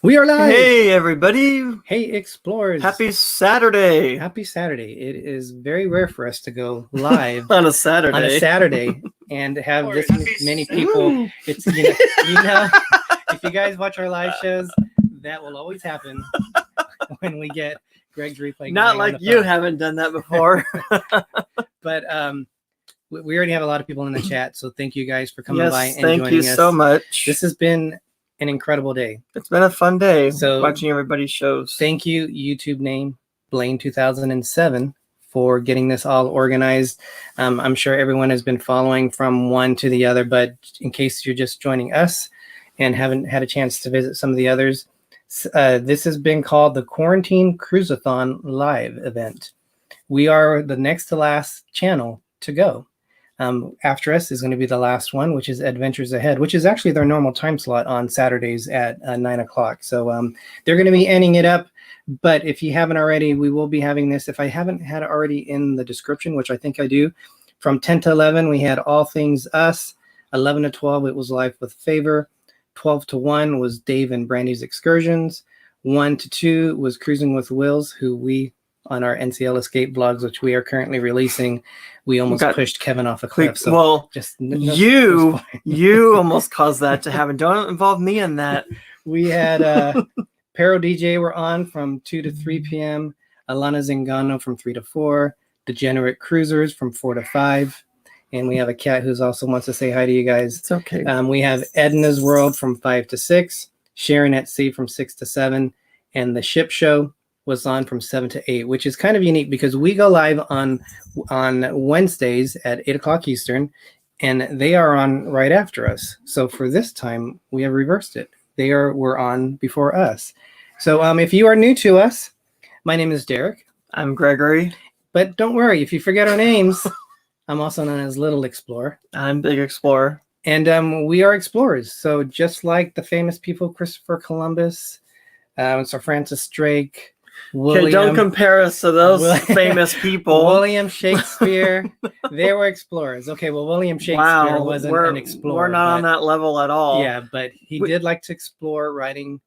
We are live. Hey, everybody. Hey, explorers. Happy Saturday. Happy Saturday. It is very rare for us to go live on a Saturday. And have this many people. It's if you guys watch our live shows, that will always happen when we get Greg's replay. Not like you haven't done that before. But we already have a lot of people in the chat, so thank you guys for coming by and thank joining you us so much. This has been an incredible day. It's been a fun day so watching everybody's shows. Thank you, YouTube name Blane 2007, for getting this all organized. I'm sure everyone has been following from one to the other, but in case you're just joining us and haven't had a chance to visit some of the others, this has been called the Quarantine Cruise-A-Thon live event. We are the next to last channel to go. After us is going to be the last one, which is Adventures Ahead, which is actually their normal time slot on Saturdays at 9 o'clock. So they're going to be ending it up. But if you haven't already, we will be having this. If I haven't had it already in the description, which I think I do, from 10 to 11, we had All Things Us. 11 to 12, it was Life with Favor. 12 to 1 was Dave and Brandy's Excursions. 1 to 2 was Cruising with Wills, who we, on our NCL Escape vlogs, which we are currently releasing, we almost pushed Kevin off a cliff. So well, just you almost caused that to happen. Don't involve me in that. We had ParoDeeJay were on from 2 to 3 p.m. Alanna Zingano from 3 to 4. Degenerate Cruisers from 4 to 5. And we have a cat who's also wants to say hi to you guys. It's okay. We have Edna's World from 5 to 6. Sharon at Sea from 6 to 7. And the Ship Show was on from 7 to 8, which is kind of unique because we go live on Wednesdays at 8 o'clock Eastern, and they are on right after us. So for this time, we have reversed it. We're on before us. So if you are new to us, my name is Derek. I'm Gregory. But don't worry, if you forget our names, I'm also known as Little Explorer. I'm Big Explorer. And we are explorers. So just like the famous people, Christopher Columbus, Sir Francis Drake, Okay, don't compare us to those famous people. William Shakespeare, they were explorers. Okay, well, William Shakespeare wasn't an explorer. We're not on that level at all. Yeah, but he did like to explore writing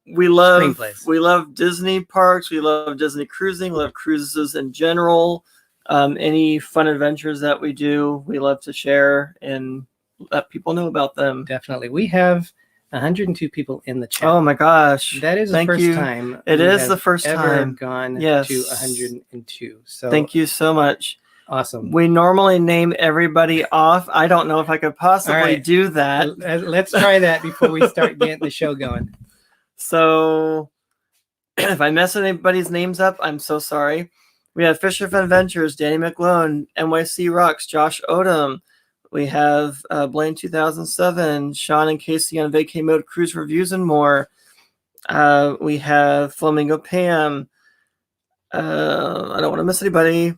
screenplays. We love Disney parks. We love Disney cruising. We love cruises in general. Any fun adventures that we do, we love to share and let people know about them. Definitely. We have 102 people in the chat. Oh my gosh. That is the first time. It is the first time gone to 102. So thank you so much. Awesome. We normally name everybody off. I don't know if I could possibly do that. Let's try that before we start getting the show going. So if I mess anybody's names up, I'm so sorry. We have Fisher of Adventures, Danny McLone, NYC Rocks, Josh Odom. We have Blane 2007, Sean and Casey on Vacay Mode Cruise Reviews and more. We have Flamingo Pam. I don't want to miss anybody.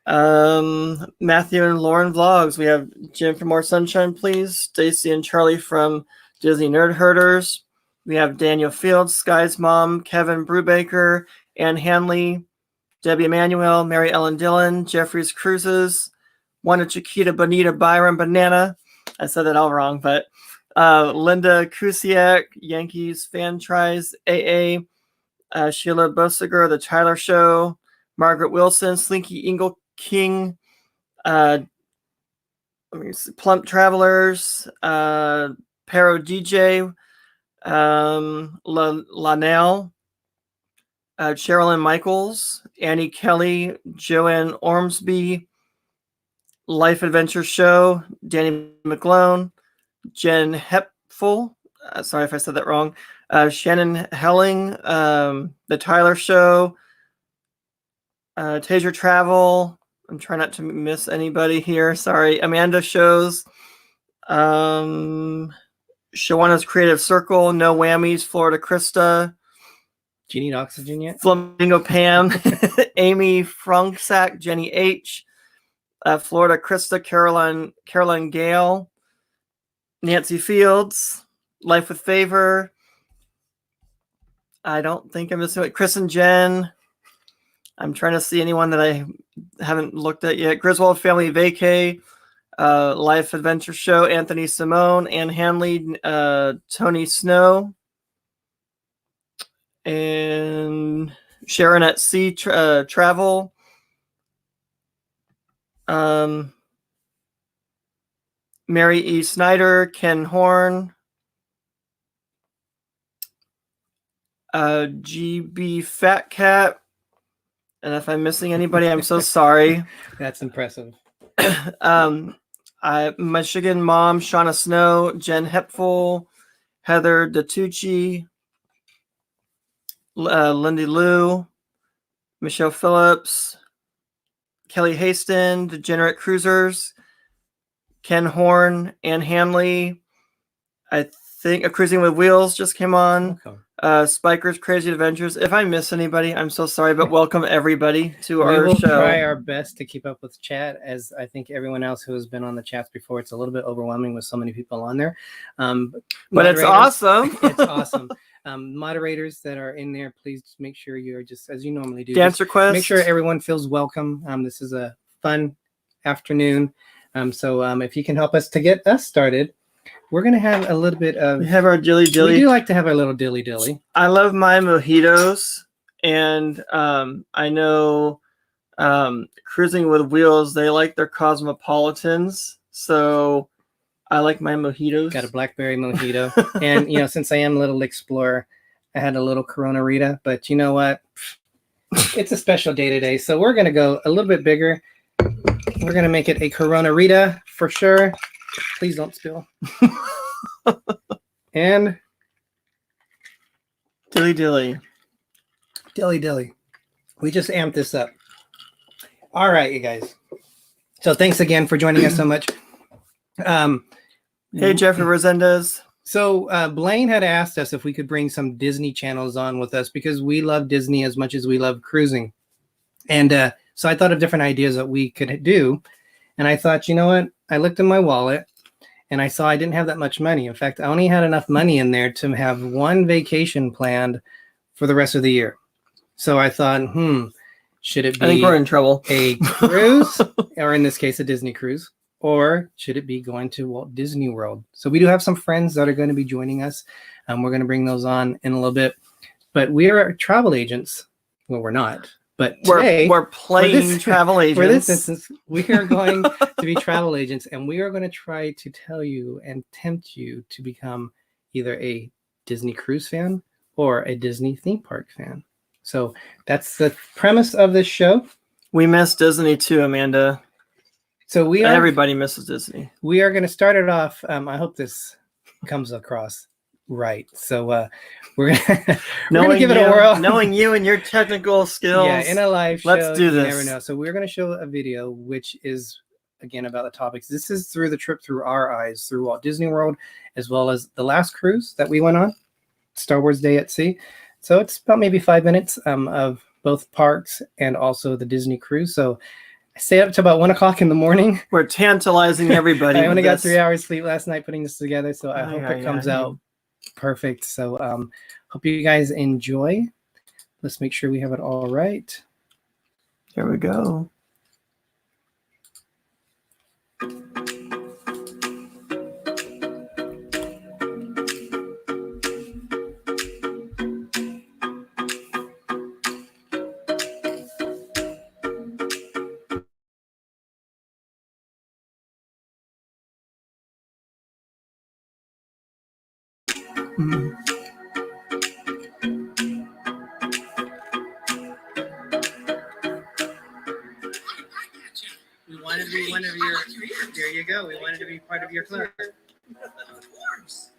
Mathew and Lauren Vlogs. We have Jim from More Sunshine, Please. Stacy and Charlie from Disney Nerd Herders. We have Daniel Fields, Sky's Mom, Kevin Brubaker, Ann Hanley, Debbie Emanuel, Mary Ellen Dillon, Jeffrey's Cruises, Wanda Chiquita, Bonita, Byron, Banana. I said that all wrong, but Linda Kusiak, Yankees Fan Tries, AA, Sheila Bosiger, The Tyler Show, Margaret Wilson, Slinky Ingle King, Plump Travelers, ParoDeeJay, Lanelle, Sherilyn Michaels, Annie Kelly, Joanne Ormsby, Life Adventure Show, Danny McLone, Jen Hepful, sorry if I said that wrong, Shannon Helling, The Tyler Show, Taser Travel, I'm trying not to miss anybody here, sorry, Amanda Shows, Shawana's Creative Circle, No Whammies, Florida Krista, Do you need oxygen yet? Flamingo Pam, Amy Frunksack, Jenny H, Florida Krista, Caroline Gale, Nancy Fields, Life with Favor. I don't think I'm missing it. Chris and Jen. I'm trying to see anyone that I haven't looked at yet. Griswold Family Vacay, Life Adventure Show, Anthony Simone, Ann Hanley, Tony Snow. and Sharon at Sea Travel. Mary E. Snyder, Ken Horn, GB Fat Cat. And if I'm missing anybody, I'm so sorry. That's impressive. Michigan Mom, Shauna Snow, Jen Hepful, Heather DeTucci, Lindy Lou, Michelle Phillips, Kelly Haston, Degenerate Cruisers, Ken Horn, Ann Hanley. I think A Cruising with Wheels just came on. Okay. Spiker's Crazy Adventures. If I miss anybody, I'm so sorry, but welcome everybody to our show. We will try our best to keep up with chat, as I think everyone else who has been on the chats before. It's a little bit overwhelming with so many people on there. But it's awesome. It's awesome. Moderators that are in there, please just make sure you're just as you normally do. Dance requests. Make sure everyone feels welcome. This is a fun afternoon. So if you can help us to get us started, we're going to have a little bit of... We have our dilly dilly. We do like to have our little dilly dilly. I love my mojitos. And I know Cruising with Wheels, they like their cosmopolitans. So I like my mojitos. Got a blackberry mojito. And, you know, since I am a little explorer, I had a little Corona Rita. But you know what? It's a special day today. So we're going to go a little bit bigger. We're going to make it a Corona Rita for sure. Please don't spill. And dilly dilly. Dilly dilly. We just amped this up. All right, you guys. So thanks again for joining us so much. Hey, Jeffrey Resendez. So Blane had asked us if we could bring some Disney channels on with us because we love Disney as much as we love cruising. And so I thought of different ideas that we could do. And I thought, you know what? I looked in my wallet and I saw I didn't have that much money. In fact, I only had enough money in there to have one vacation planned for the rest of the year. So I thought, should it be I think we're in trouble. A cruise, or in this case, a Disney cruise, or should it be going to Walt Disney World? So we do have some friends that are going to be joining us. We're going to bring those on in a little bit. But we are travel agents. Well, we're not. But today, we're playing travel agents. For this instance, we are going to be travel agents, and we are going to try to tell you and tempt you to become either a Disney cruise fan or a Disney theme park fan. So that's the premise of this show. We miss Disney too, Amanda. So everybody misses Disney. We are going to start it off. I hope this comes across right. So we're going to give it a whirl. Knowing you and your technical skills. Yeah, in a live show. Let's do this. You never know. So we're going to show a video, which is, again, about the topics. This is through the trip through our eyes, through Walt Disney World, as well as the last cruise that we went on, Star Wars Day at Sea. So it's about maybe 5 minutes of both parks and also the Disney cruise. So I stayed up to about 1 o'clock in the morning. We're tantalizing everybody. I only got 3 hours sleep last night putting this together. So I hope it comes out perfect. So hope you guys enjoy. Let's make sure we have it all right. Here we go. We wanted to be one of your. There you go. We wanted to be part of your club. Of course.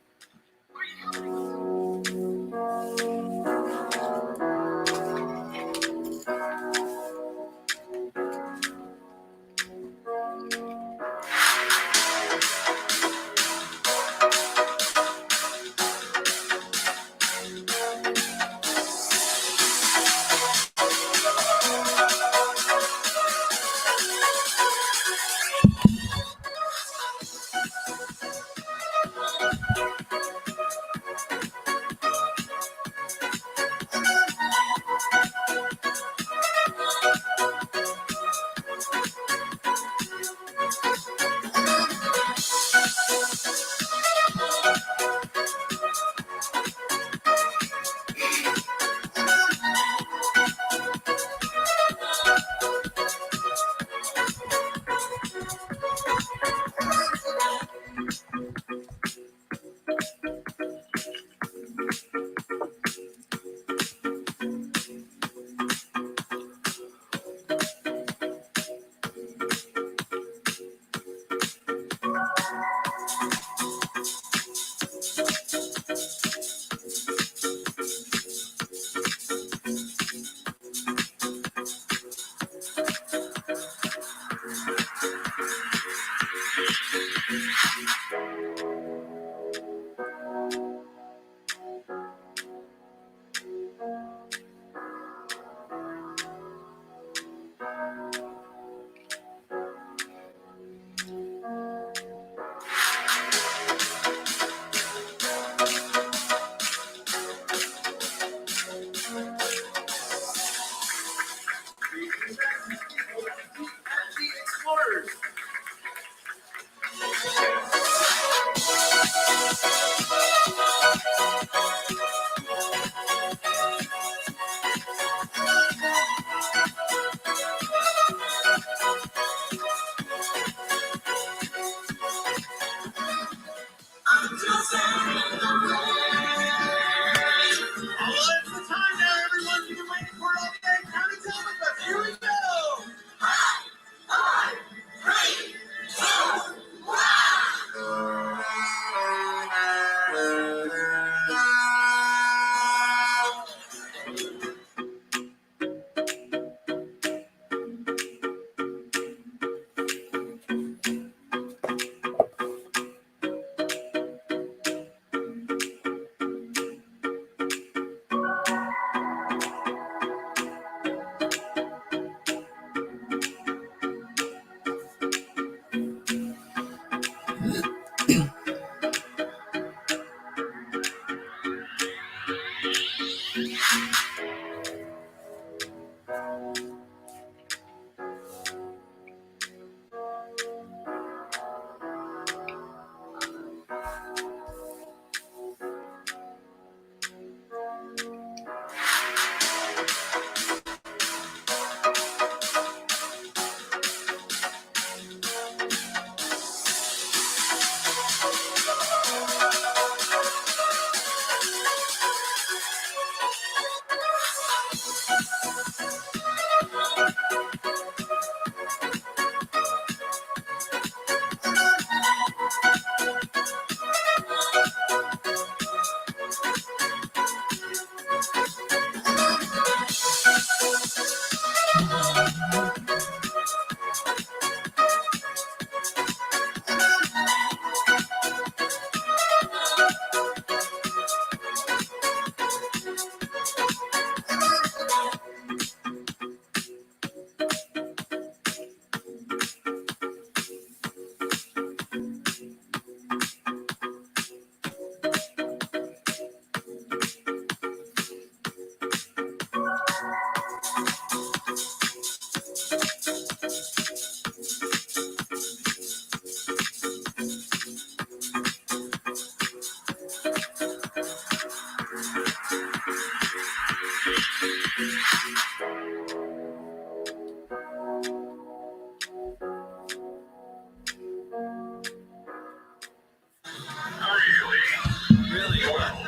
Really well.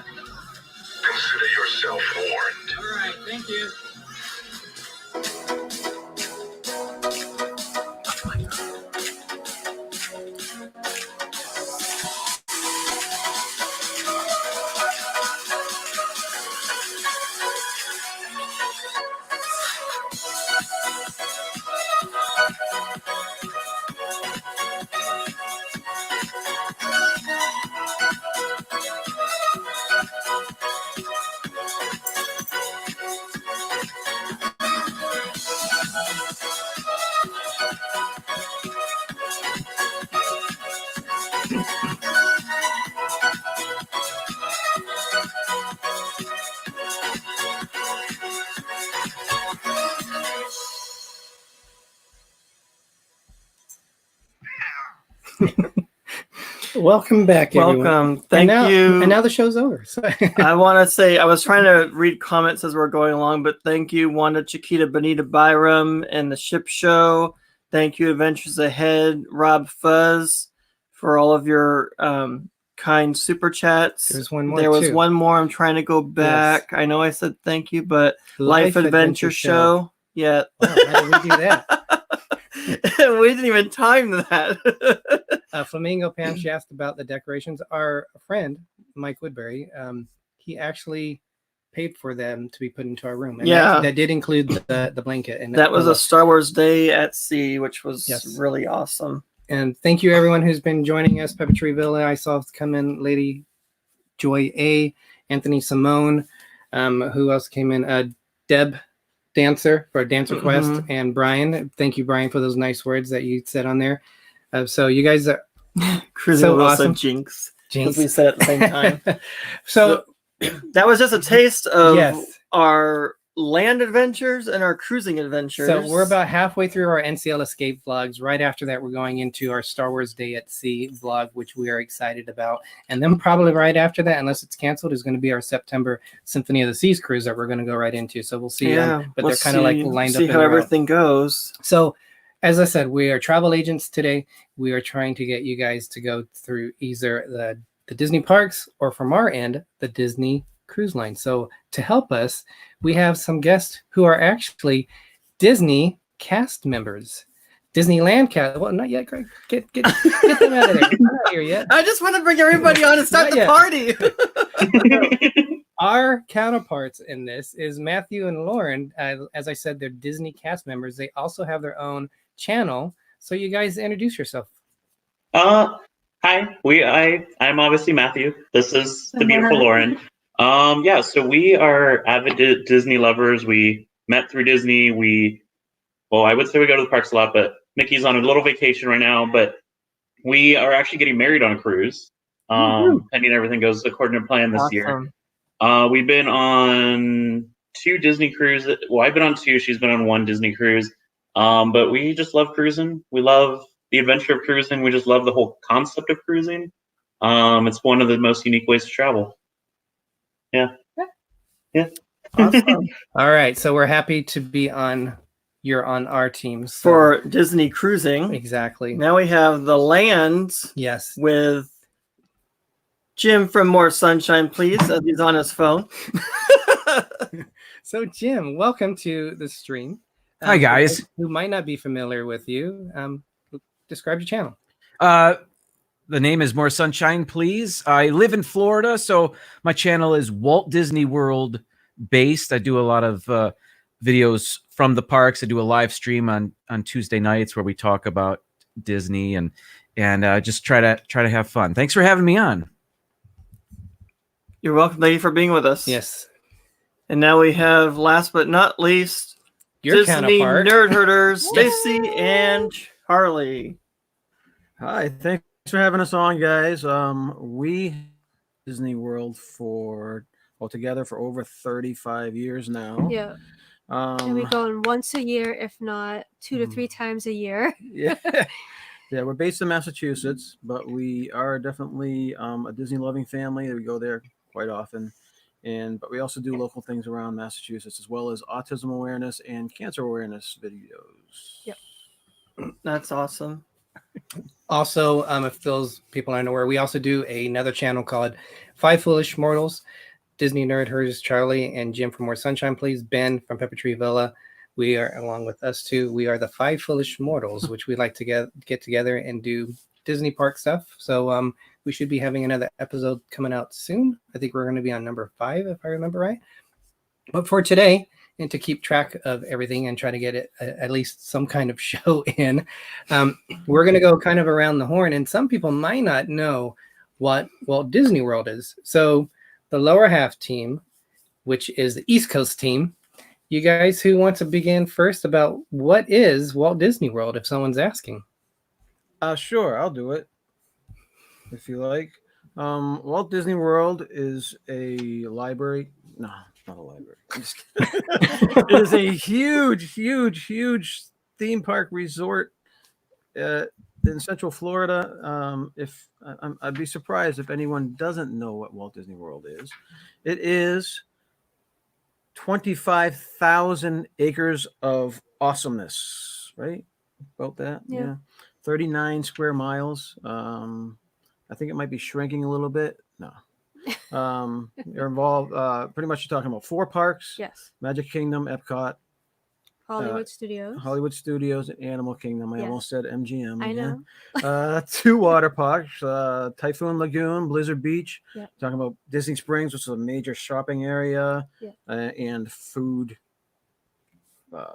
Consider yourself warned. All right, thank you. Welcome back, everyone. Welcome. Thank you. And now the show's over. So I want to say, I was trying to read comments as we're going along, but thank you, Wanda Chiquita Benita Byram and the Ship Show. Thank you, Adventures Ahead, Rob Fuzz, for all of your kind super chats. There's one more. There was too. one more. I'm trying to go back. Yes. I know I said thank you, but Life Adventure Show. Yeah. Oh, how did we do that? We didn't even time that. Flamingo Pam, she asked about the decorations. Our friend, Mike Woodbury, he actually paid for them to be put into our room. And that did include the blanket. And that was a Star Wars Day at Sea, which was really awesome. And thank you, everyone who's been joining us. Puppetry Villa, I saw come in. Lady Joy A, Anthony Simone. Who else came in? Deb Dancer for Dancer Quest, and Brian. Thank you, Brian, for those nice words that you said on there. So you guys are so awesome. Jinx. Because we said it at the same time. so that was just a taste of our land adventures and our cruising adventures. So we're about halfway through our NCL Escape vlogs. Right after that, we're going into our Star Wars Day at Sea vlog, which we are excited about. And then probably right after that, unless it's canceled, is going to be our September Symphony of the Seas cruise that we're going to go right into. So we'll see. But they're kind of like lined up. See how everything goes. So as I said, we are travel agents today. We are trying to get you guys to go through either the Disney parks or, from our end, the Disney Cruise Line. So to help us, we have some guests who are actually Disney cast members. Disneyland cast. Well, not yet, Greg. Get them out of there. They're not here yet. I just want to bring everybody on and start the party. Our counterparts in this is Mathew and Lauren. As I said, they're Disney cast members. They also have their own channel. So you guys introduce yourself. Hi. I'm obviously Mathew. This is the beautiful Lauren. So we are avid Disney lovers. We met through Disney. I would say we go to the parks a lot, but Mickey's on a little vacation right now. But we are actually getting married on a cruise, pending everything goes according to plan this year. We've been on 2 Disney cruises. Well, I've been on 2. She's been on 1 Disney cruise. But we just love cruising. We love the adventure of cruising. We just love the whole concept of cruising. It's one of the most unique ways to travel. Yeah. Awesome. All right, so we're happy to be on. You're on our team For Disney cruising. Exactly. Now we have the lands. Yes. With Jim from More Sunshine, please, as he's on his phone. So, Jim, welcome to the stream. Hi, guys. Who might not be familiar with you, describe your channel. The name is More Sunshine, please. I live in Florida, so my channel is Walt Disney World based. I do a lot of videos from the parks. I do a live stream on Tuesday nights where we talk about Disney and just try to have fun. Thanks for having me on. You're welcome. Thank you for being with us. Yes. And now we have, last but not least, Your Disney counterpart. nerd herders, Stacy and Charlie. Hi, thanks for having us on, guys. We Disney World together for over 35 years now. Yeah. And we go in once a year, if not 2 to 3 times a year. Yeah. Yeah, we're based in Massachusetts, but we are definitely a Disney loving family. We go there quite often. But we also do local things around Massachusetts, as well as autism awareness and cancer awareness videos. Yep. That's awesome. Also, if those people aren't aware, we also do another channel called 5 Foolish Mortals. Disney Nerd Herders, Charlie and Jim from More Sunshine, please. Ben from Pepper Tree Villa. We are, along with us too, we are the 5 Foolish Mortals, which we like to get together and do Disney park stuff. So we should be having another episode coming out soon. I think we're going to be on number 5, if I remember right. But for today, and to keep track of everything and try to get it at least some kind of show in, we're going to go kind of around the horn. And some people might not know what Walt Disney World is. So the lower half team, which is the East Coast team, you guys who want to begin first about what is Walt Disney World, if someone's asking? Sure, I'll do it if you like. Walt Disney World is a library. No, not a library. It is a huge theme park resort in Central Florida. I'd be surprised if anyone doesn't know what Walt Disney World is. It is 25,000 acres of awesomeness, right? About that, yeah. 39 square miles. I think it might be shrinking a little bit. No. You're involved. Pretty much you're talking about 4 parks. Yes. Magic Kingdom, Epcot, Hollywood Studios. and Animal Kingdom. I almost said MGM. I again. know. 2 water parks, Typhoon Lagoon, Blizzard Beach. Yeah. Talking about Disney Springs, which is a major shopping area, and food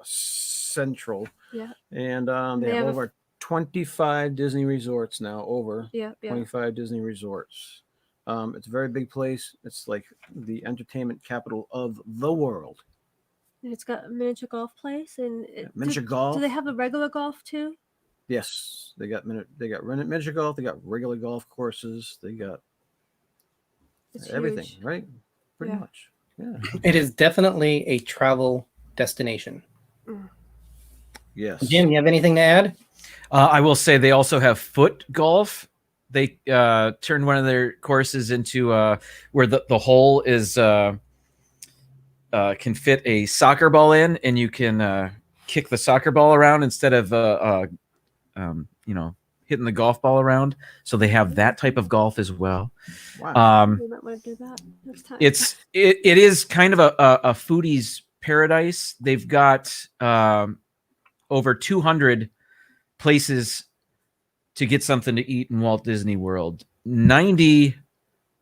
central. Yeah. And they have over 25 Disney resorts now. Over 25 Disney resorts. It's a very big place. It's like the entertainment capital of the world. And it's got a miniature golf place and miniature golf. Do they have a regular golf too? Yes, they got miniature golf. They got regular golf courses. They got everything, right? Pretty much. Yeah. It is definitely a travel destination. Yes. Jim, you have anything to add? I will say they also have foot golf. They turned one of their courses into where the hole is can fit a soccer ball in, and you can kick the soccer ball around instead of hitting the golf ball around. So they have that type of golf as well. Wow. We might want to do that next time. It is kind of a foodie's paradise. They've got over 200 places to get something to eat in Walt Disney World. 90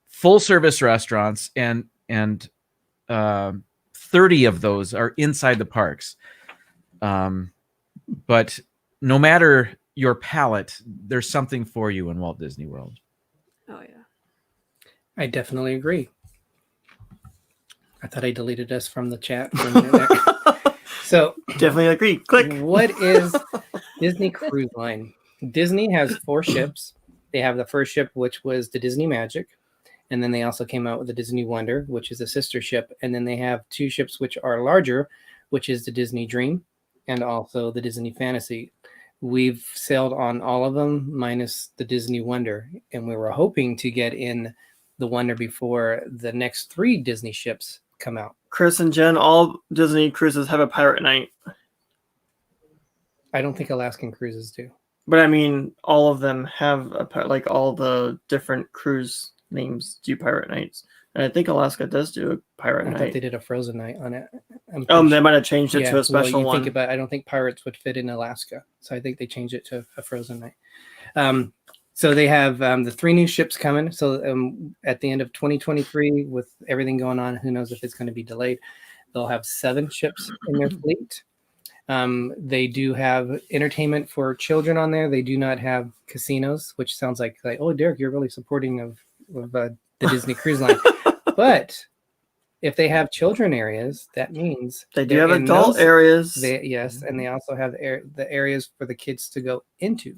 full service restaurants and 30 of those are inside the parks. But no matter your palate, there's something for you in Walt Disney World. Oh yeah. I definitely agree. I thought I deleted us from the chat. So definitely agree. Click. What is Disney Cruise Line? Disney has 4 ships. They have the first ship, which was the Disney Magic. And then they also came out with the Disney Wonder, which is a sister ship. And then they have 2 ships which are larger, which is the Disney Dream and also the Disney Fantasy. We've sailed on all of them minus the Disney Wonder. And we were hoping to get in the Wonder before the next 3 Disney ships come out. Chris and Jen, all Disney cruises have a pirate night. I don't think Alaskan cruises do. But I mean, all of them have like all the different cruise names do pirate nights, and I think Alaska does do a pirate I thought night. they did a Frozen night on it. They might have changed it to a special you one. Think about, I don't think pirates would fit in Alaska, so I think they changed it to a Frozen night. So they have the 3 new ships coming. So at the end of 2023, with everything going on, who knows if it's going to be delayed? They'll have 7 ships in their fleet. They do have entertainment for children on there. They do not have casinos, which sounds like oh, Derek, you're really supporting of the Disney Cruise Line. But if they have children areas, that means they do have adult areas. Yes, and they also have the areas for the kids to go into.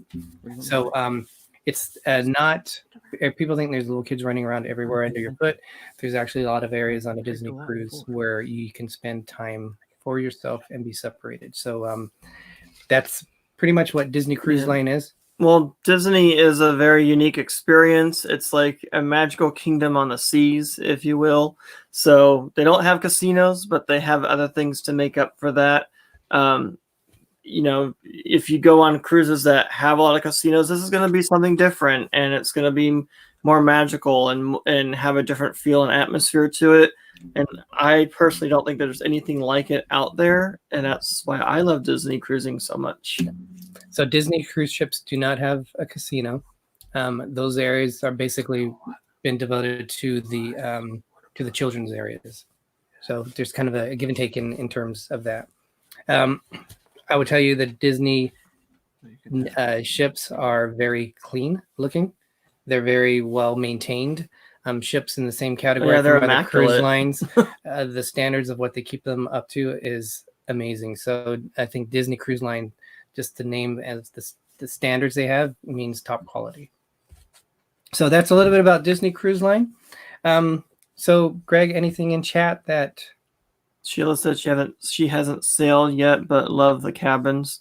So it's not. If people think there's little kids running around everywhere under your foot, there's actually a lot of areas on a Disney cruise where you can spend time for yourself and be separated. So that's pretty much what Disney Cruise Line is. Well, Disney is a very unique experience. It's like a magical kingdom on the seas, if you will. So they don't have casinos, but they have other things to make up for that. You know, if you go on cruises that have a lot of casinos, this is going to be something different, and it's going to be more magical and have a different feel and atmosphere to it. And I personally don't think there's anything like it out there, and that's why I love Disney cruising so much. So Disney cruise ships do not have a casino. Those areas are basically been devoted to the children's areas. So there's kind of a give and take in terms of that. I would tell you that Disney ships are very clean looking. They're very well maintained. Ships in the same category they're from other cruise immaculate. lines. The standards of what they keep them up to is amazing. So I think Disney Cruise Line, just the name as the standards they have, means top quality. So that's a little bit about Disney Cruise Line. So Greg, anything in chat that Sheila said she hasn't sailed yet, but love the cabins.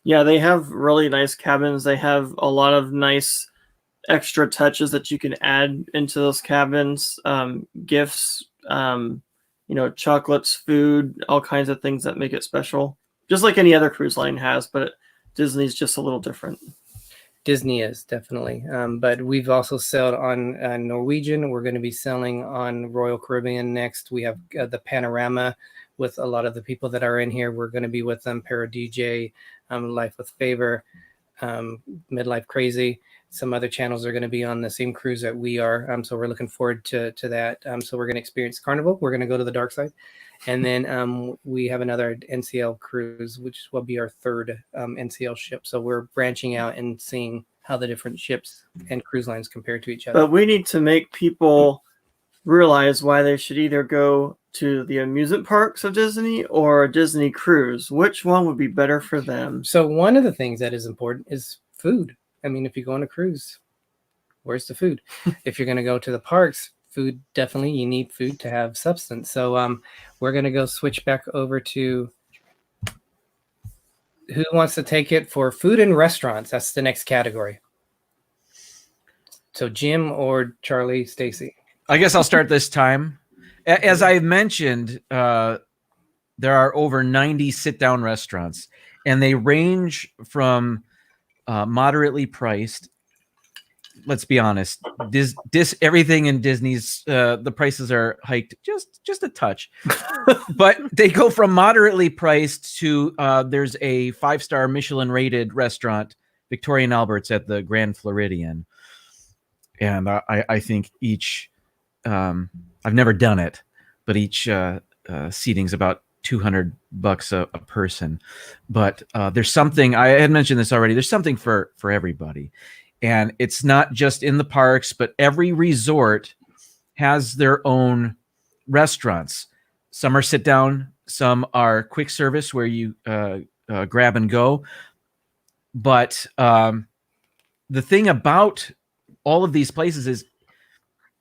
Yeah, they have really nice cabins. They have a lot of nice extra touches that you can add into those cabins, gifts, chocolates, food, all kinds of things that make it special. Just like any other cruise line has, but Disney's just a little different. Disney is definitely. But we've also sailed on Norwegian. We're going to be sailing on Royal Caribbean next. We have the Panorama with a lot of the people that are in here. We're going to be with them, ParoDeeJay, Life with Favor, Midlife Crazy. Some other channels are going to be on the same cruise that we are. So we're looking forward to that. So we're going to experience Carnival. We're going to go to the dark side. And then we have another NCL cruise, which will be our 3rd NCL ship. So we're branching out and seeing how the different ships and cruise lines compare to each other. But we need to make people realize why they should either go to the amusement parks of Disney or a Disney cruise. Which one would be better for them? So one of the things that is important is food. I mean, if you go on a cruise, where's the food? If you're going to go to the parks, food, definitely, you need food to have substance. So we're going to go switch back over to who wants to take it for food and restaurants. That's the next category. So Jim or Charlie, Stacy? I guess I'll start this time. As I mentioned, there are over 90 sit-down restaurants, and they range from moderately priced. Let's be honest, everything in Disney's the prices are hiked just a touch, but they go from moderately priced to there's a 5-star Michelin rated restaurant, Victoria and Albert's at the Grand Floridian, and I think each I've never done it, but each seating's about $200 a person. But there's something, I had mentioned this already, there's something for everybody. And it's not just in the parks, but every resort has their own restaurants. Some are sit down, some are quick service where you grab and go. But the thing about all of these places is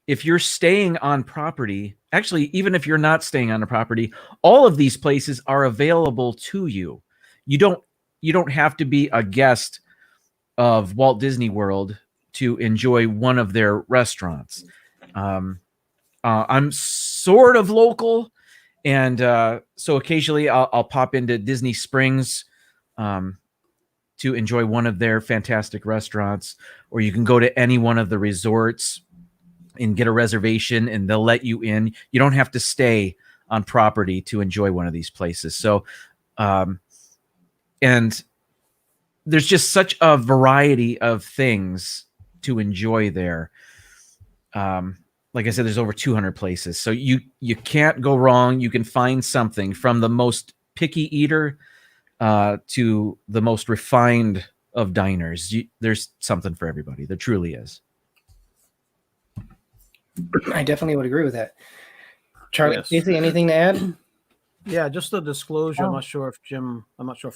if you're staying on property, actually, even if you're not staying on a property, all of these places are available to you. You don't have to be a guest of Walt Disney World to enjoy one of their restaurants. I'm sort of local, and so occasionally I'll pop into Disney Springs to enjoy one of their fantastic restaurants, or you can go to any one of the resorts and get a reservation and they'll let you in. You don't have to stay on property to enjoy one of these places. So, and there's just such a variety of things to enjoy there. Like I said, there's over 200 places. So you can't go wrong. You can find something from the most picky eater to the most refined of diners. There's something for everybody. There truly is. I definitely would agree with that. Charlie, Yes. Casey, anything to add? Yeah, just a disclosure. Oh. I'm not sure if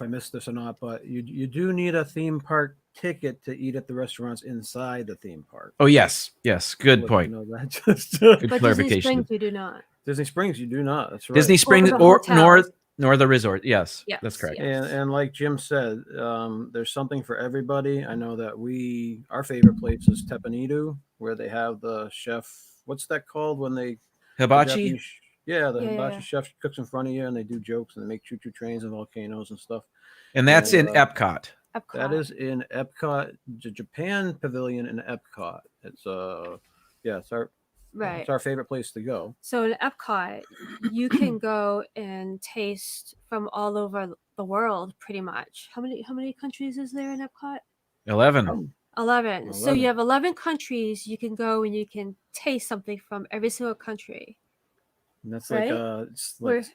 I missed this or not, but you do need a theme park ticket to eat at the restaurants inside the theme park. Oh, yes. Good Let you point. know that. Just, Good But Disney clarification. Springs, you do not. Disney Springs, you do not. That's right. Disney Springs the or hotels. nor the resort. Yes, Yes, that's correct. yeah. And like Jim said, there's something for everybody. I know that our favorite place is Tepanidu, where they have the chef. What's that called when they the Hibachi. Japanese- Yeah, the Yeah, hibachi yeah. chef cooks in front of you, and they do jokes and they make choo-choo trains and volcanoes and stuff. And that's in And, Epcot. Epcot. That is in Epcot, the Japan Pavilion in Epcot. It's right. it's our favorite place to go. So in Epcot, you can go and taste from all over the world, pretty much. How many countries is there in Epcot? 11. 11. So 11. you have 11 countries. You can go and you can taste something from every single country. And that's Right?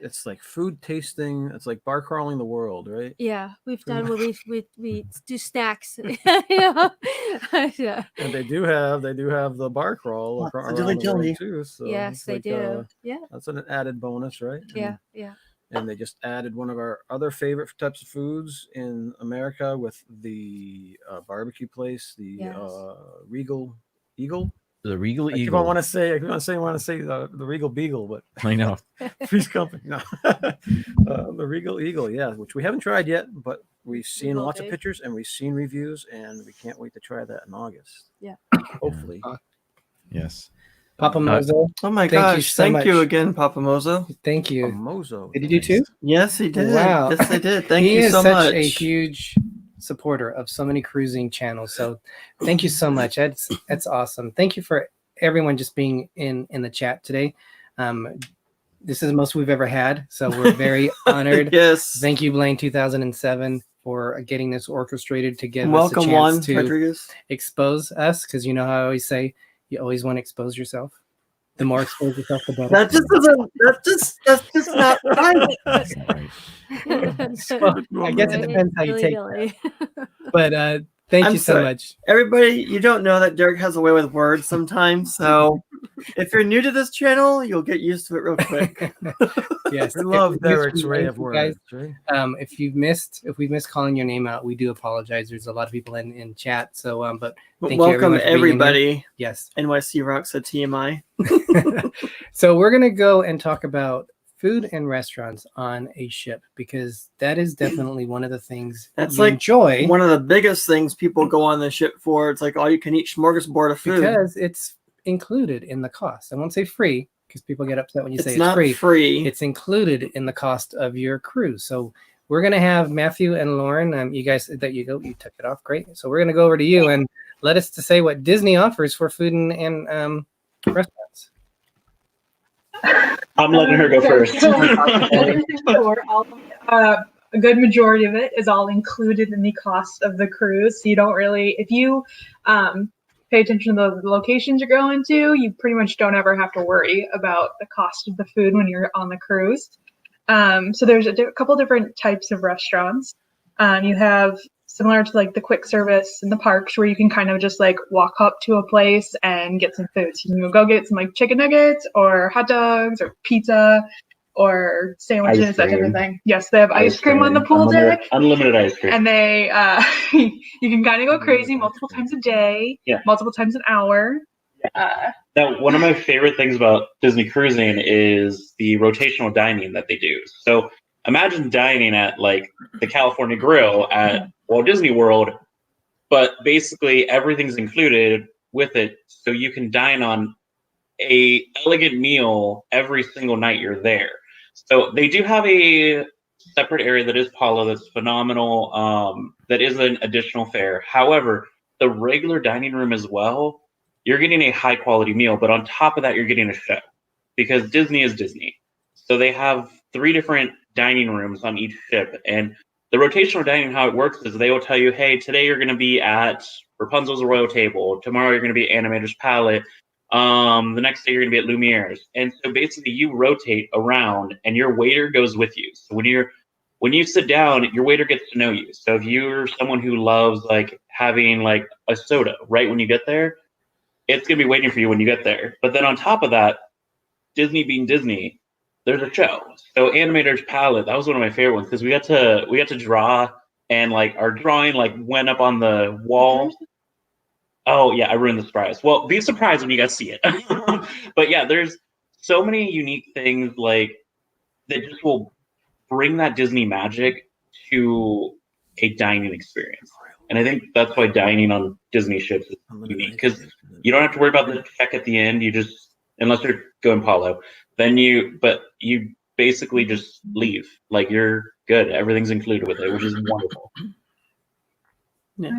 it's like food tasting. It's like bar crawling the world, right? Yeah, we've Pretty done where we do snacks. Yeah. And they do have the bar crawl Lots of around dilly the world dilly. too. So Yes, it's they like, do. Yeah, that's an added bonus, right? yeah, yeah. And they just added one of our other favorite types of foods in America with the barbecue place, the Yes. Regal Eagle. The Regal I Eagle. want to say the Regal Beagle, but I know. Freeze Company. No. The Regal Eagle, yeah, which we haven't tried yet, but we've seen will lots of be. pictures and we've seen reviews, and we can't wait to try that in August. Yeah. Hopefully. Yes. Papa Mozo, Oh my Thank you gosh. so Thank you much. again, Papa Mozo. thank you. Mozo. Did you do two? Yes, he did. Wow. Yes, I did. Thank He you is so such much. a huge supporter of so many cruising channels. So thank you so much. That's awesome. Thank you for everyone just being in the chat today. This is the most we've ever had, so we're very honored. Yes. Thank you, Blane 2007, for getting this orchestrated to give Welcome, us a Juan chance to Rodriguez. expose us, because you know how I always say you always want to expose yourself. The more expose yourself, the better. That just doesn't. That's just not right. That's not right. Well, I guess it Right, depends how you take dilly-dilly. But thank I'm you so sorry. much. Everybody, you don't know that Derek has a way with words sometimes. So if you're new to this channel, you'll get used to it real quick. Yes, We love If we missed Derek's you, array of you guys, words, right? if we missed calling your name out, we do apologize. There's a lot of people in chat. So but But thank you welcome everyone for being in here. everybody. Yes. NYC Rocks at TMI. So we're gonna go and talk about food and restaurants on a ship, because that is definitely one of the things That's you like enjoy, One of the biggest things people go on the ship for. It's like all you can eat smorgasbord of food. because it's included in the cost. I won't say free, because people get upset when you say It's it's not free. free. It's included in the cost of your cruise. So we're gonna have Mathew and Lauren. You guys, that you took it off, great. So we're gonna go over to you and let us to say what Disney offers for food and restaurants. I'm letting her go first. A good majority of it is all included in the cost of the cruise. So you don't really, if you pay attention to the locations you're going to, you pretty much don't ever have to worry about the cost of the food when you're on the cruise. So there's a couple different types of restaurants. You have similar to like the quick service in the parks, where you can kind of just like walk up to a place and get some food. So you can go get some like chicken nuggets or hot dogs or pizza or sandwiches, Ice that type of cream. thing. Yes, they have ice cream on the pool deck. Unlimited ice cream. And they, you can kind of go crazy multiple times a day, Yeah. multiple times an hour. Now, one of my favorite things about Disney cruising is the rotational dining that they do. So imagine dining at like the California Grill at Walt Disney World, but basically everything's included with it, so you can dine on a elegant meal every single night you're there. So they do have a separate area that is Palo that's phenomenal. That is an additional fare. However, the regular dining room as well, you're getting a high quality meal, but on top of that, you're getting a show because Disney is Disney. So they have 3 different dining rooms on each ship, and the rotational dining, how it works is they will tell you, hey, today you're going to be at Rapunzel's Royal Table. Tomorrow you're going to be at Animator's Palette. The next day you're going to be at Lumiere's. And so basically you rotate around and your waiter goes with you. So when you sit down, your waiter gets to know you. So if you're someone who loves like having like a soda right when you get there, it's going to be waiting for you when you get there. But then on top of that, Disney being Disney, there's a show. So Animator's Palette, that was one of my favorite ones because we got to draw, and like our drawing like went up on the wall. Oh yeah, I ruined the surprise. Well, be surprised when you guys see it. But yeah, there's so many unique things like that just will bring that Disney magic to a dining experience. And I think that's why dining on Disney ships is unique, because you don't have to worry about the check at the end. You just, unless you're going Palo, then you basically just leave. Like you're good. Everything's included with it, which is wonderful. Yeah.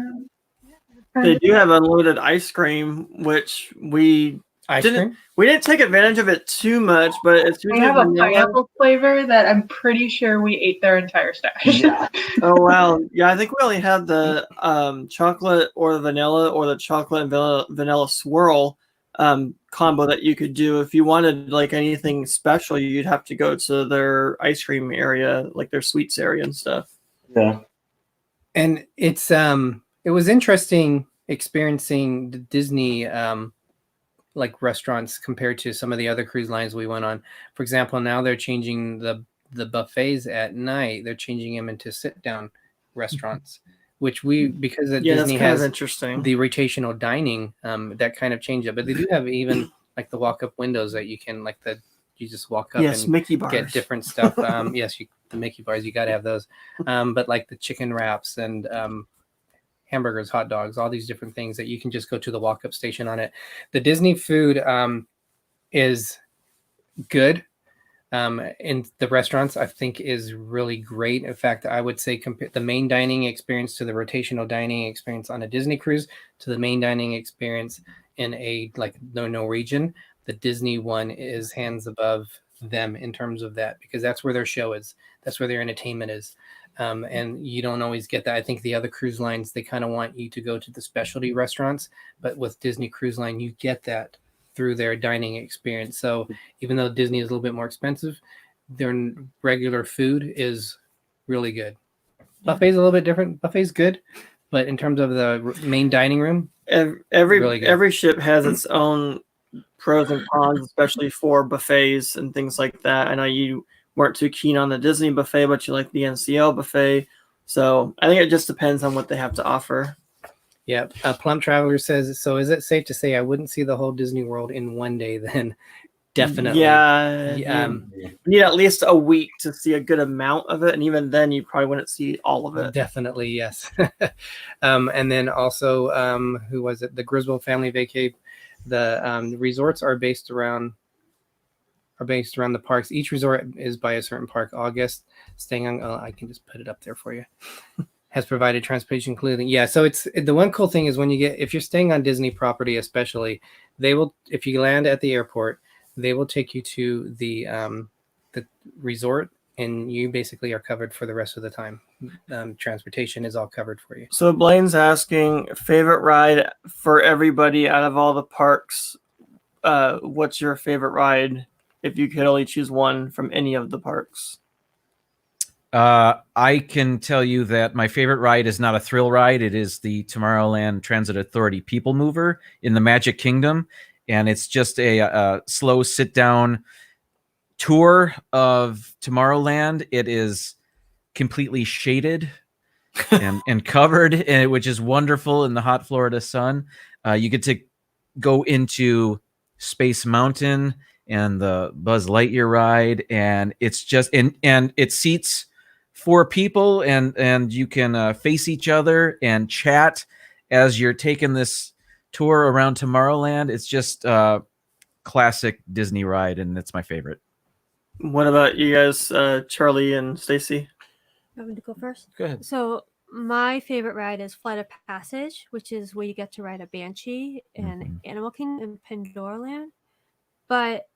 They do have unlimited ice cream, which we didn't take advantage of it too much, but it's They usually have a vanilla. pineapple flavor that I'm pretty sure we ate their entire stash. Yeah. Oh wow, yeah, I think we only had the chocolate or the vanilla or the chocolate and vanilla swirl combo that you could do. If you wanted like anything special, you'd have to go to their ice cream area, like their sweets area and stuff. Yeah. And it's it was interesting experiencing the Disney like restaurants compared to some of the other cruise lines we went on. For example, now they're changing the buffets at night. They're changing them into sit down restaurants, which because Disney has interesting. the rotational dining, that kind of changed it. But they do have even like the walk up windows that you can you just walk up and Mickey bars. get different stuff. Yes, the Mickey bars, you got to have those. But like the chicken wraps and hamburgers, hot dogs, all these different things that you can just go to the walk-up station on it. The Disney food is good. In the restaurants, I think is really great. In fact, I would say compare the main dining experience to the rotational dining experience on a Disney cruise to the main dining experience in a the Norwegian. The Disney one is hands above them in terms of that, because that's where their show is. That's where their entertainment is. And you don't always get that. I think the other cruise lines, they kind of want you to go to the specialty restaurants, but with Disney Cruise Line, you get that through their dining experience. So even though Disney is a little bit more expensive, their regular food is really good. Buffet's a little bit different. Buffet's good, but in terms of the main dining room, every ship has its own pros and cons, especially for buffets and things like that. I know you weren't too keen on the Disney buffet, but you like the NCL buffet. So I think it just depends on what they have to offer. Yeah. Plum Traveler says, so is it safe to say I wouldn't see the whole Disney World in one day then? Definitely. Yeah. You need at least a week to see a good amount of it. And even then, you probably wouldn't see all of it. Definitely, yes. And then also, who was it? The Griswold Family Vacay. The resorts are based around the parks. Each resort is by a certain park. August, staying on, I can just put it up there for you. Has provided transportation including. Yeah, so it's the one cool thing is if you're staying on Disney property, especially, they will, if you land at the airport, they will take you to the resort, and you basically are covered for the rest of the time. Transportation is all covered for you. So Blaine's asking, favorite ride for everybody out of all the parks. What's your favorite ride if you could only choose one from any of the parks? I can tell you that my favorite ride is not a thrill ride. It is the Tomorrowland Transit Authority People Mover in the Magic Kingdom. And it's just a slow sit-down tour of Tomorrowland. It is completely shaded and covered, which is wonderful in the hot Florida sun. You get to go into Space Mountain and the Buzz Lightyear ride, and it's just and it seats 4 people, and you can face each other and chat as you're taking this tour around Tomorrowland. It's just classic Disney ride, and it's my favorite. What about you guys, Charlie and Stacy? You want me to go first? Go ahead. So my favorite ride is Flight of Passage, which is where you get to ride a banshee in Animal Kingdom in Pandora Land. But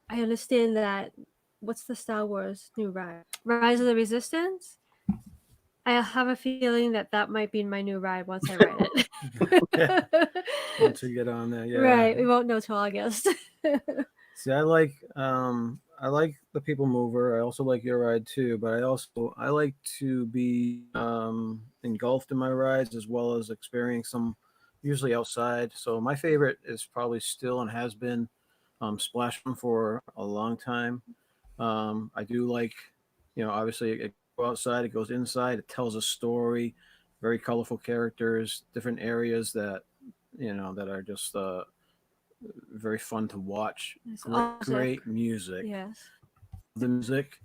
I understand that what's the Star Wars new ride? Rise of the Resistance? I have a feeling that might be my new ride once I ride it. Once you get on there, yeah. Right, we won't know till August. See, I like the People Mover. I also like your ride too, but I like to be engulfed in my rides as well as experience them usually outside. So my favorite is probably still and has been Splash Mountain for a long time. I do like, obviously it goes outside, it goes inside, it tells a story, very colorful characters, different areas that that are just very fun to watch. Great music. Yes. The music,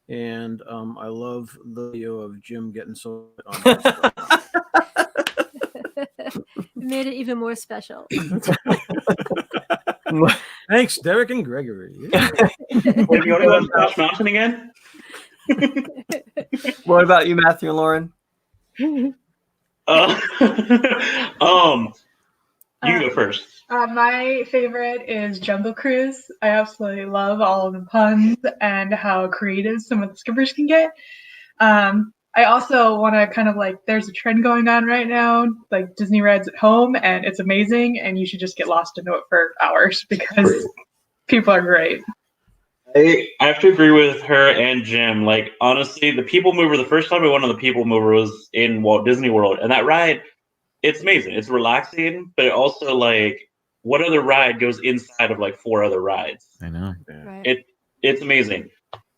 and I love the video of Jim getting so on. It made it even more special. Thanks, Derek and Gregory. Have you want to go on Splash Mountain again? What about you, Mathew and Lauren? You go first. My favorite is Jungle Cruise. I absolutely love all of the puns and how creative some of the skippers can get. I also want to kind of there's a trend going on right now, like Disney rides at home, and it's amazing, and you should just get lost into it for hours because people are great. I have to agree with her and Jim. Like, honestly, the People Mover, the first time I went on the People Mover was in Walt Disney World, and that ride, it's amazing. It's relaxing, but it also, what other ride goes inside of 4 other rides? I know. Right. It's amazing.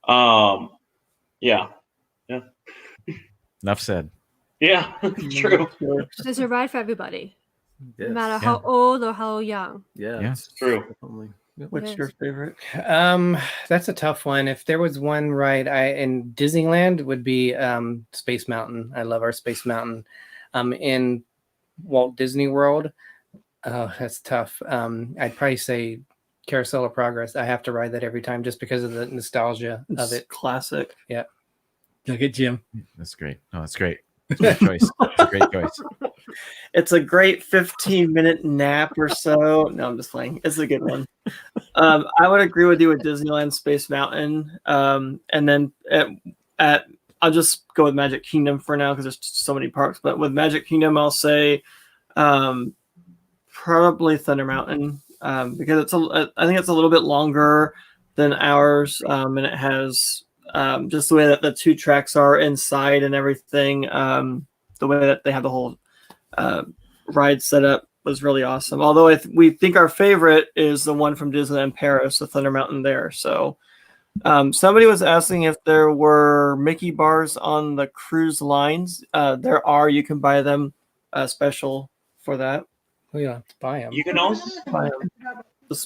Yeah. Enough said. Yeah, true. There's a ride for everybody, Yes. no matter how old or how young. Yeah, It's true. definitely. Yep. What's your favorite? That's a tough one. If there was one ride in Disneyland, it would be Space Mountain. I love our Space Mountain. In Walt Disney World, oh, that's tough. I'd probably say Carousel of Progress. I have to ride that every time just because of the nostalgia of it. Classic. Yeah. Look at Jim. That's great. Oh, that's great. Great choice. That's a great choice. It's a great 15-minute nap or so. No, I'm just playing. It's a good one. I would agree with you with Disneyland Space Mountain. And then I'll just go with Magic Kingdom for now because there's so many parks. But with Magic Kingdom, I'll say probably Thunder Mountain because I think it's a little bit longer than ours, and it has just the way that the 2 tracks are inside and everything. The way that they have the whole ride set up was really awesome. Although we think our favorite is the one from Disneyland Paris, the Thunder Mountain there. So somebody was asking if there were Mickey bars on the cruise lines. There are. You can buy them special for that. Well, you don't have to buy them. You can also Buy them.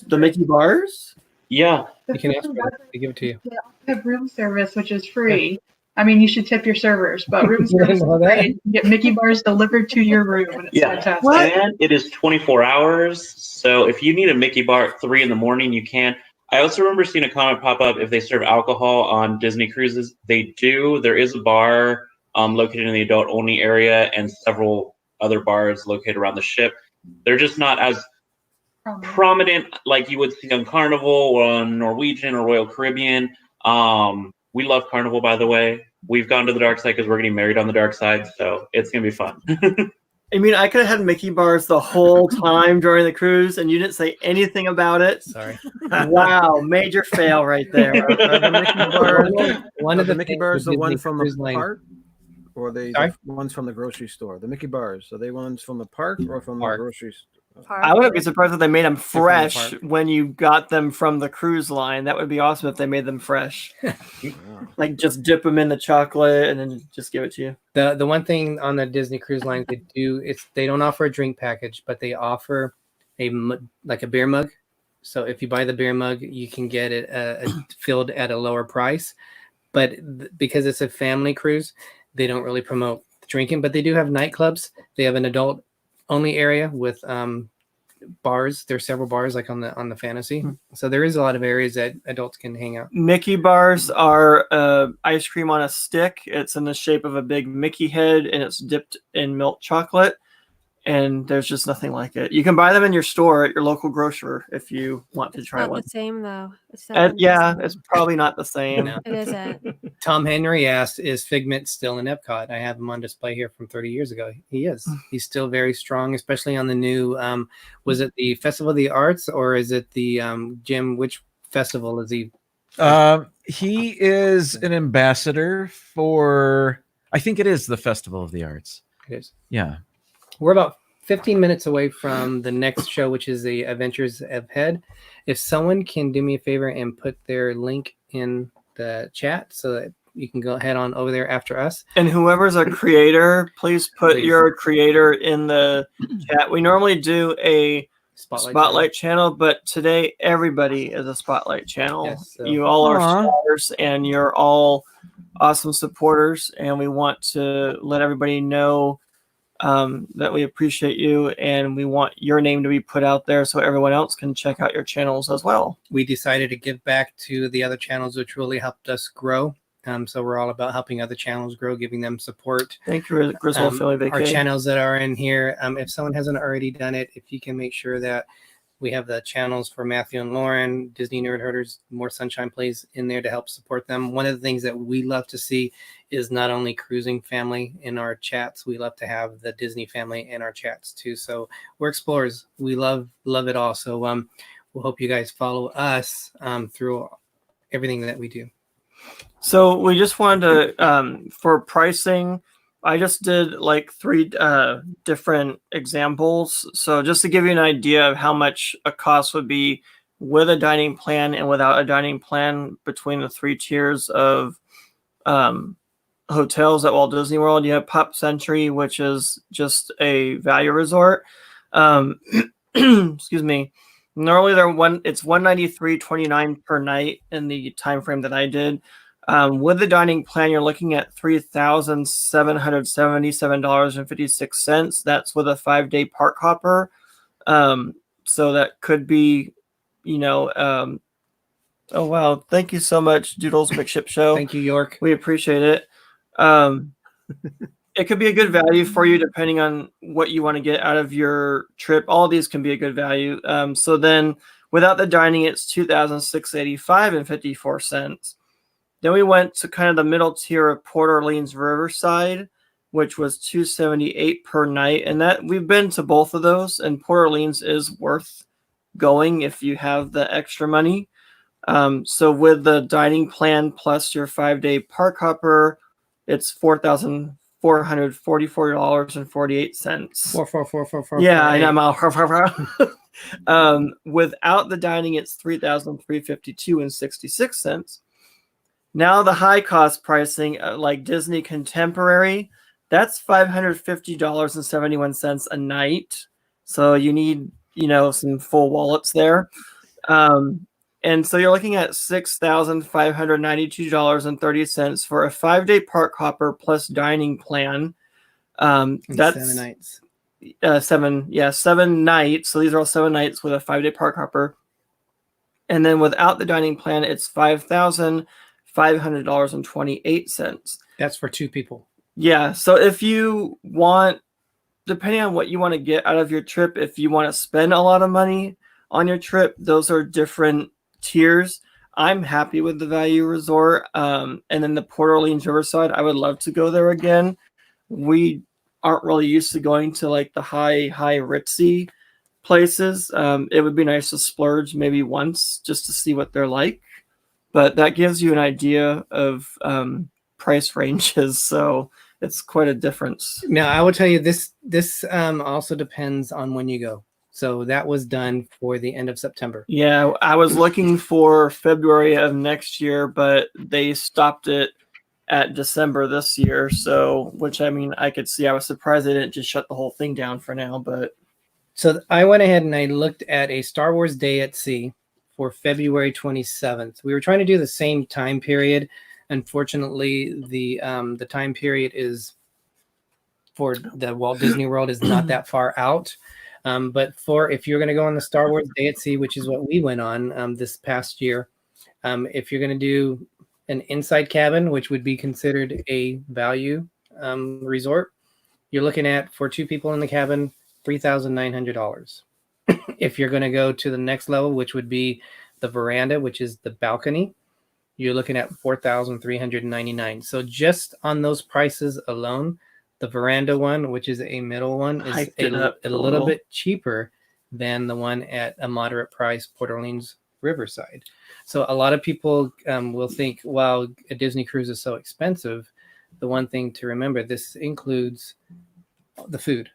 The Mickey bars? Yeah. You can ask for them. They give it to you. They have room service, which is free. I mean, you should tip your servers, but room You didn't service know is that? great. You get Mickey bars delivered to your room, and it's Yeah. fantastic. And it is 24 hours. So if you need a Mickey bar at 3 a.m, you can. I also remember seeing a comment pop up if they serve alcohol on Disney cruises. They do. There is a bar located in the adult only area and several other bars located around the ship. They're just not as prominent like you would see on Carnival or on Norwegian or Royal Caribbean. We love Carnival, by the way. We've gone to the dark side because we're getting married on the dark side, so it's gonna be fun. I mean, I could have had Mickey bars the whole time during the cruise, and you didn't say anything about it. Sorry. Wow, major fail right there. Are the Mickey bars, One of the Mickey things bars, with the one Disney from Cruise the Line- park, or the Sorry? ones from the grocery store? The Mickey bars, are they ones from the park or from Park. the grocery store? I wouldn't be surprised if they made them from the fresh park. when you got them from the cruise line. That would be awesome if they made them fresh. Wow. Like just dip them in the chocolate and then just give it to you. The one thing on the Disney Cruise Line they do is they don't offer a drink package, but they offer like a beer mug. So if you buy the beer mug, you can get it filled at a lower price. But because it's a family cruise, they don't really promote drinking. But they do have nightclubs. They have an adult only area with bars. There's several bars like on the Fantasy. So there is a lot of areas that adults can hang out. Mickey bars are ice cream on a stick. It's in the shape of a big Mickey head, and it's dipped in milk chocolate. And there's just nothing like it. You can buy them in your store at your local grocer if you want to try Not one. the same though. It's definitely Yeah, the same. it's probably not the same. No. It isn't. Tom Henry asked, "Is Figment still in Epcot?" I have him on display here from 30 years ago. He is. He's still very strong, especially on the new. Was it the Festival of the Arts or is it the Jim? Which festival is he? He is an ambassador for. I think it is the Festival of the Arts. It is. Yeah. We're about 15 minutes away from the next show, which is the Adventures of Head. If someone can do me a favor and put their link in the chat so that you can go head on over there after us. And whoever's a creator, please put your creator in the chat. We normally do a spotlight channel, but today everybody is a spotlight channel. Yes, so. You all are stars and you're all awesome supporters, and we want to let everybody know that we appreciate you and we want your name to be put out there so everyone else can check out your channels as well. We decided to give back to the other channels, which really helped us grow. So we're all about helping other channels grow, giving them support. Thank you, Griswold Philly Vacay. Our channels that are in here, if someone hasn't already done it, if you can make sure that we have the channels for Mathew and Lauren, Disney Nerd Herders, More Sunshine Plays in there to help support them. One of the things that we love to see is not only cruising family in our chats, we love to have the Disney family in our chats too. So we're explorers. We love it all. So we'll hope you guys follow us through everything that we do. So we just wanted to, for pricing, I just did like 3 different examples. So just to give you an idea of how much a cost would be with a dining plan and without a dining plan between the 3 tiers of hotels at Walt Disney World. You have Pop Century, which is just a value resort. Excuse me. Normally it's $193.29 per night in the time frame that I did. With the dining plan, you're looking at $3,777.56. That's with a 5-day park hopper. So that could be, oh wow! Thank you so much, Doodles McShip Show. Thank you, York. We appreciate it. It could be a good value for you depending on what you want to get out of your trip. All of these can be a good value. So then, without the dining, it's $2,685.54. Then we went to kind of the middle tier of Port Orleans Riverside, which was $278 per night. And that we've been to both of those, and Port Orleans is worth going if you have the extra money. So with the dining plan plus your 5-day park hopper, it's $4,444.48. Yeah, and I'm out. Without the dining, it's $3,352.66. Now the high cost pricing, like Disney Contemporary, that's $550.71 a night. So you need, some full wallets there. And so you're looking at $6,592.30 for a 5-day park hopper plus dining plan. That's 7 nights. 7 nights. So these are all 7 nights with a 5-day park hopper. And then without the dining plan, it's $5,500.28. That's for 2 people. Yeah. So if you want, depending on what you want to get out of your trip, if you want to spend a lot of money on your trip, those are different tiers. I'm happy with the value resort. And then the Port Orleans Riverside, I would love to go there again. We aren't really used to going to like the high ritzy places. It would be nice to splurge maybe once just to see what they're like. But that gives you an idea of price ranges. So it's quite a difference. Now, I will tell you this also depends on when you go. So that was done for the end of September. Yeah, I was looking for February of next year, but they stopped it at December this year. So, which I mean, I could see. I was surprised they didn't just shut the whole thing down for now. But So I went ahead and I looked at a Star Wars Day at Sea for February 27th. We were trying to do the same time period. Unfortunately, the time period is for the Walt Disney World is not that far out. But for if you're going to go on the Star Wars Day at Sea, which is what we went on this past year, if you're going to do an inside cabin, which would be considered a value resort, you're looking at, for two people in the cabin, $3,900. If you're going to go to the next level, which would be the veranda, which is the balcony, you're looking at $4,399. So just on those prices alone, the veranda one, which is a middle one, is Hiked it up a a little little. bit cheaper than the one at a moderate price, Port Orleans Riverside. So a lot of people will think, wow, a Disney cruise is so expensive. The one thing to remember, this includes the food.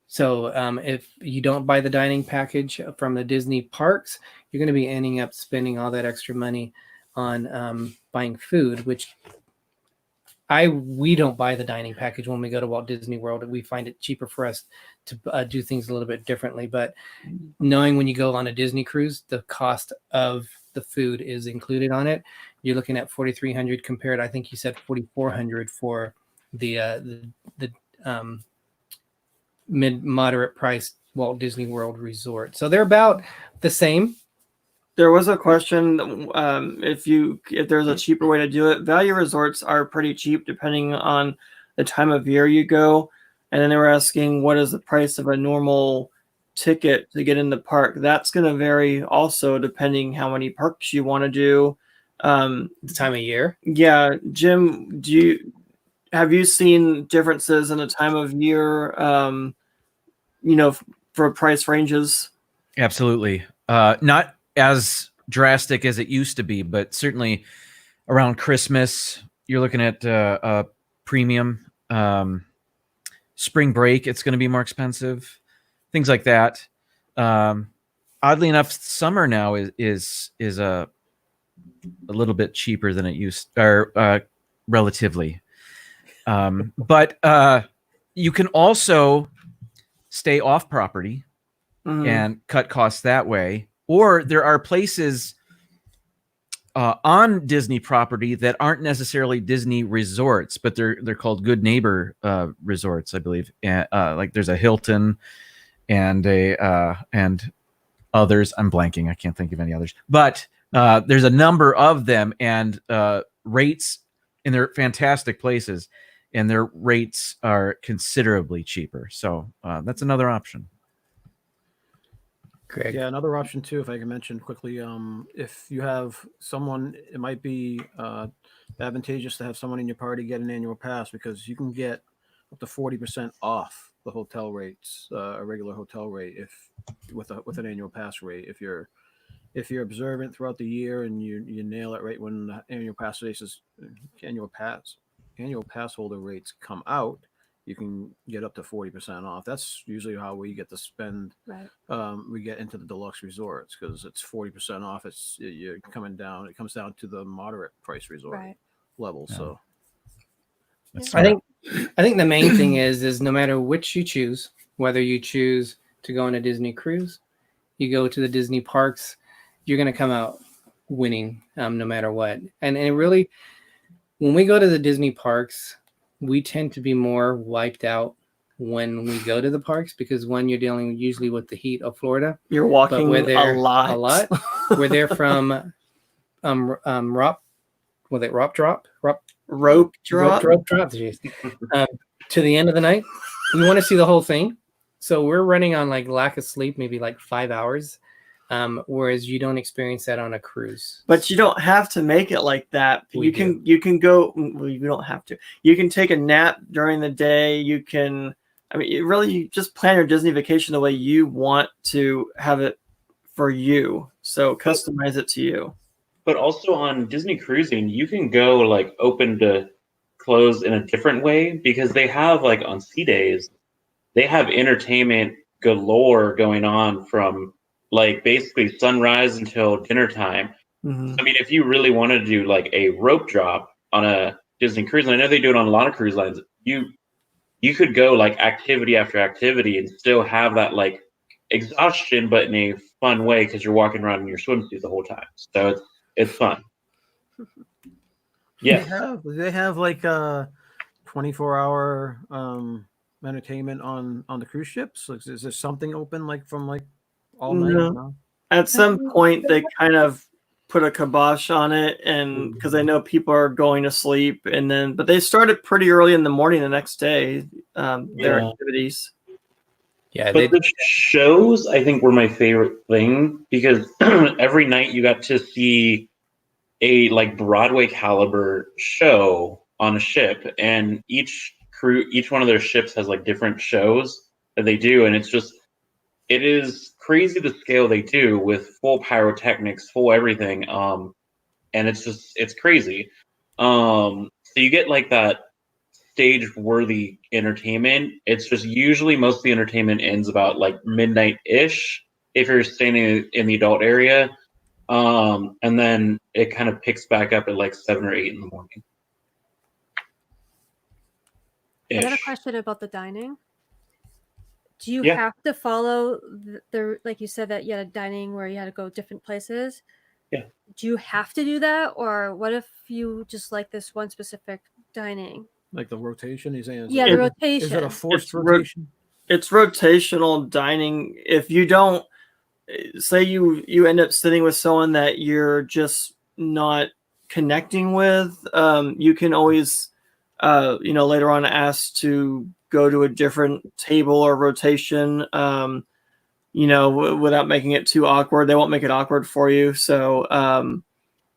So if you don't buy the dining package from the Disney parks, you're going to be ending up spending all that extra money on buying food, which we don't buy the dining package when we go to Walt Disney World. We find it cheaper for us to do things a little bit differently. But knowing when you go on a Disney cruise, the cost of the food is included on it. You're looking at $4,300 compared, I think you said $4,400 for the mid-moderate price Walt Disney World resort. So they're about the same. There was a question if there's a cheaper way to do it. Value resorts are pretty cheap depending on the time of year you go. And then they were asking, what is the price of a normal ticket to get in the park? That's going to vary also depending how many parks you want to do. The time of year. Yeah, Jim, have you seen differences in the time of year? For price ranges. Absolutely. Not as drastic as it used to be, but certainly around Christmas, you're looking at a premium. Spring break, it's going to be more expensive. Things like that. Oddly enough, summer now is a little bit cheaper than it used, or relatively. But you can also stay off property and cut costs that way. Or there are places on Disney property that aren't necessarily Disney resorts, but they're called Good Neighbor resorts, I believe. Like there's a Hilton and and others. I'm blanking. I can't think of any others. But there's a number of them, and rates, and they're fantastic places, and their rates are considerably cheaper. So that's another option. Greg. Yeah, another option too, if I can mention quickly, if you have someone, it might be advantageous to have someone in your party get an annual pass, because you can get up to 40% off the hotel rates, a regular hotel rate, if with an annual pass rate. If you're observant throughout the year and you nail it right when the annual pass holder rates come out, you can get up to 40% off. That's usually how we get to spend. Right. We get into the deluxe resorts because it's 40% off. You're coming down. It comes down to the moderate price resort level. Yeah. So I think the main thing is no matter which you choose, whether you choose to go on a Disney cruise, you go to the Disney parks, you're going to come out winning no matter what. And it really, when we go to the Disney parks, we tend to be more wiped out when we go to the parks, because one, you're dealing usually with the heat of Florida. You're walking a lot. We're there from rope drop to the end of the night. We want to see the whole thing, so we're running on like lack of sleep, maybe like 5 hours. Whereas you don't experience that on a cruise. But you don't have to make it like that. You can go. Well, you don't have to. You can take a nap during the day. You can. I mean, you just plan your Disney vacation the way you want to have it for you. So customize it to you. But also on Disney cruising, you can go like open to close in a different way, because they have, like, on sea days, they have entertainment galore going on from like basically sunrise until dinner time. Mm-hmm. I mean, if you really wanted to do like a rope drop on a Disney cruise, and I know they do it on a lot of cruise lines, you could go like activity after activity and still have that like exhaustion, but in a fun way because you're walking around in your swimsuit the whole time. So it's fun. Yeah. Do they have like a 24-hour entertainment on the cruise ships? Like, is there something open like from like all night? No. No? At some point, they kind of put a kibosh on it, and because I know people are going to sleep, but they started pretty early in the morning the next day. Their activities. Yeah, But the shows, I think, were my favorite thing because every night you got to see a like Broadway caliber show on a ship, and each one of their ships has like different shows that they do, and it is crazy the scale they do with full pyrotechnics, full everything, and it's crazy. So you get like that stage worthy entertainment. It's just usually most of the entertainment ends about like midnight ish if you're standing in the adult area, and then it kind of picks back up at like 7 or 8 in the morning. I got a question about the dining. Do you have to follow the like you said that you had a dining where you had to go different places? Yeah. Do you have to do that, or what if you just like this one specific dining? Like the rotation, he's saying. Yeah, the rotation. Is it a forced rotation? It's rotational dining. If you don't say you end up sitting with someone that you're just not connecting with, you can always later on ask to go to a different table or rotation, without making it too awkward. They won't make it awkward for you. So,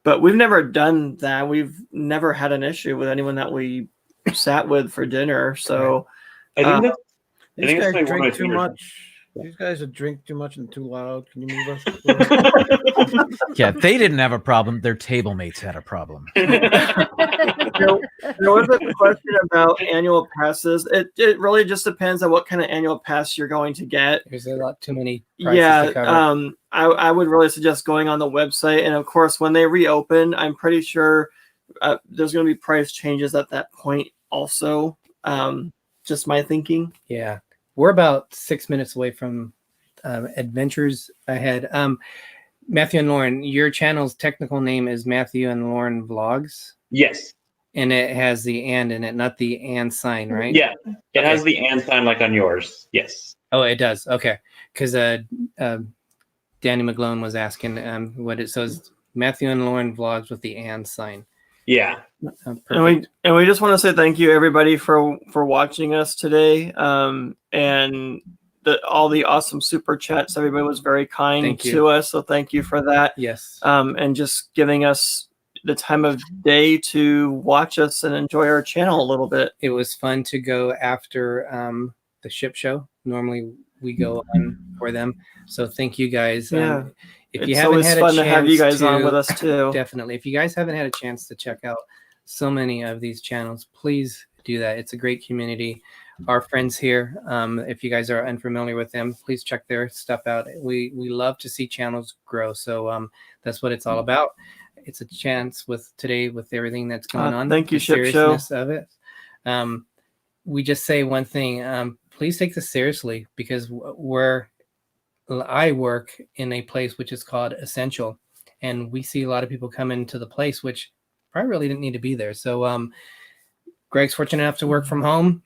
but we've never done that. We've never had an issue with anyone that we sat with for dinner. So I think that's these guys one of my drink too favorite much. These guys drink too much and too loud. Can you move us? Yeah, they didn't have a problem. Their table mates had a problem. There was a question about annual passes. It really just depends on what kind of annual pass you're going to get. There's a lot too many prices to cover. I would really suggest going on the website, and of course when they reopen, I'm pretty sure there's going to be price changes at that point also. Just my thinking. Yeah, we're about 6 minutes away from Adventures Ahead. Mathew and Lauren, your channel's technical name is Mathew and Lauren Vlogs. Yes. And it has the and in it, not the and sign, right? Yeah, it has the and sign like on yours. Yes. Oh, it does. Okay, because Danny McGlone was asking what it says. Mathew and Lauren Vlogs with the and sign. Yeah. And we just want to say thank you everybody for watching us today. And all the awesome super chats. Everybody was very kind to us, so thank you for that. Yes. And just giving us the time of day to watch us and enjoy our channel a little bit. It was fun to go after the ship show. Normally we go on for them, so thank you guys. Yeah. If you haven't had a chance to have you guys on with us too. Definitely. If you guys haven't had a chance to check out so many of these channels, please do that. It's a great community. Our friends here, if you guys are unfamiliar with them, please check their stuff out. We love to see channels grow. So that's what it's all about. It's a chance with everything that's going on. Thank you, the Ship Show. seriousness of it. We just say one thing. Please take this seriously, because I work in a place which is called Essential, and we see a lot of people come into the place which probably really didn't need to be there. So Greg's fortunate enough to work from home.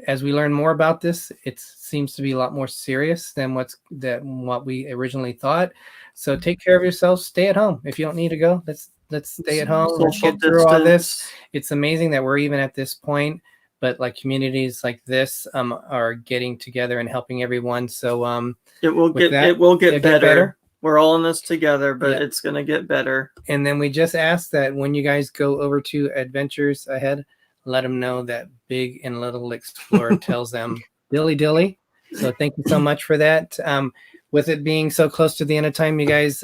As we learn more about this, it seems to be a lot more serious than what we originally thought. So take care of yourselves. Stay at home. If you don't need to go, let's stay at home. Let's get through all this. It's amazing that we're even at this point, but like communities like this are getting together and helping everyone. So it will get better. We're all in this together, but it's going to get better. And then we just ask that when you guys go over to Adventures Ahead, let them know that Big and Little Explorer tells them dilly dilly. So thank you so much for that. With it being so close to the end of time, you guys,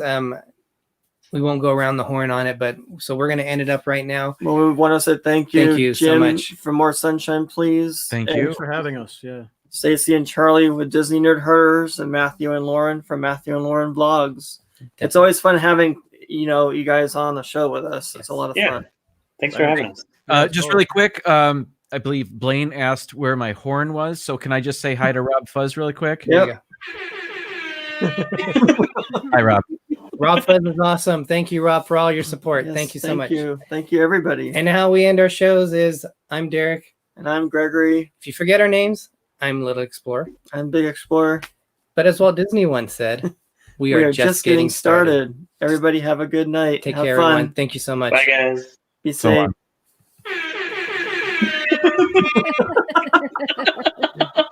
we won't go around the horn on it, but so we're going to end it up right now. Well, we want to say thank you Jim, so much for More Sunshine, please. Thank Thanks for having us. Yeah. Stacy and Charlie with Disney Nerd Herders, and Mathew and Lauren from Mathew and Lauren Vlogs. Definitely. It's always fun having you guys on the show with us. It's a lot of fun. Thanks for having us. Just really quick, I believe Blane asked where my horn was, so can I just say hi to Rob Fuzz really quick? Yep. Hi, Rob. Rob Fred is awesome. Thank you, Rob, for all your support. Yes, thank you so much. Thank you, everybody. And how we end our shows is I'm Derek. And I'm Gregory. If you forget our names, I'm Little Explorer. I'm Big Explorer. But as Walt Disney once said, we are just getting started. Everybody have a good night. Take have care, fun. everyone. Thank you so much. Bye, guys. Be So safe. long.